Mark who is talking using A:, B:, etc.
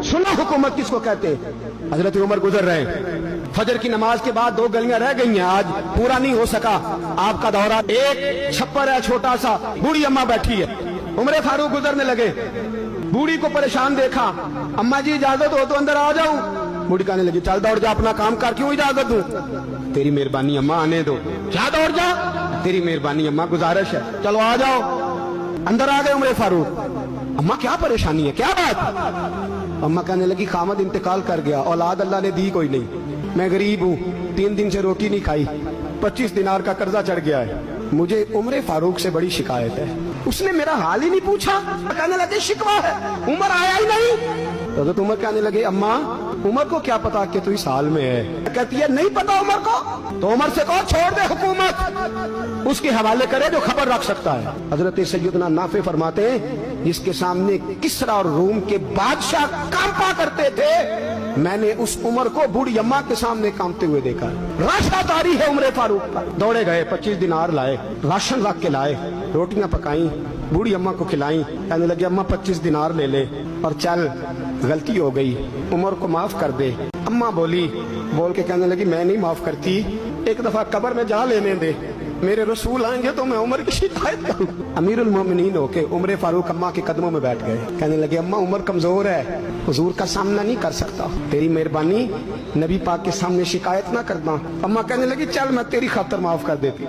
A: सुना हुकूमत किसको कहते हैं? हजरत उमर गुजर रहे, फजर की नमाज के बाद 2 गलियां रह गई हैं, आज पूरा नहीं हो सका आपका दौरा। एक छप्पर है छोटा सा, बूढ़ी अम्मा बैठी है, उमर फारूक गुजरने लगे, बूढ़ी को परेशान देखा, अम्मा जी इजाजत हो तो अंदर आ जाऊं? बूढ़ी कहने लगी चल दौड़ जा, अपना काम कर, क्यों इजाजत दूं? तेरी मेहरबानी अम्मा, आने दो। क्या दौड़ जा? तेरी मेहरबानी अम्मा, गुजारिश है, चलो आ जाओ। अंदर आ गए उमर फारूक, अम्मा क्या परेशानी है, क्या बात? अम्मा कहने लगी खामद इंतकाल कर गया, औलाद अल्लाह ने दी कोई नहीं, मैं गरीब हूँ, 3 दिन से रोटी नहीं खाई, 25 दिनार का कर्जा चढ़ गया है, मुझे उमर फारूक से बड़ी शिकायत है। उसने मेरा हाल ही नहीं पूछा, कहने लगे शिकवा है, उमर आया ही नहीं। तो उमर कहने लगे अम्मा उमर को क्या पता कि तू इस हाल में है? कहती है नहीं पता उमर को, तो उमर से कहो छोड़ दे हुकूमत, उसके हवाले करे जो खबर रख सकता है। हजरत सैयदना नाफे फरमाते हैं जिसके सामने किसरा और रूम के बादशाह कांपा करते थे, मैंने उस उमर को बूढ़ी अम्मा के सामने कांपते हुए देखा। राशा तारी है उमर फारूक का। दौड़े गए, 25 दिनार लाए, राशन रख के लाए, रोटियां पकाई, बूढ़ी अम्मा को खिलाई, कहने लगे अम्मा 25 दिनार ले ले और चल, गलती हो गई, उमर को माफ कर दे। अम्मा बोल के कहने लगी मैं नहीं माफ करती, एक दफा कब्र में जा लेने दे, मेरे रसूल आएंगे तो मैं उमर की शिकायत करूं। अमीरुल मोमिनीन होके उमर फारूक अम्मा के कदमों में बैठ गए, कहने लगे अम्मा उमर कमजोर है, हुजूर का सामना नहीं कर सकता, तेरी मेहरबानी नबी पाक के सामने शिकायत ना करना। अम्मा कहने लगी चल मैं तेरी खातिर माफ कर देती।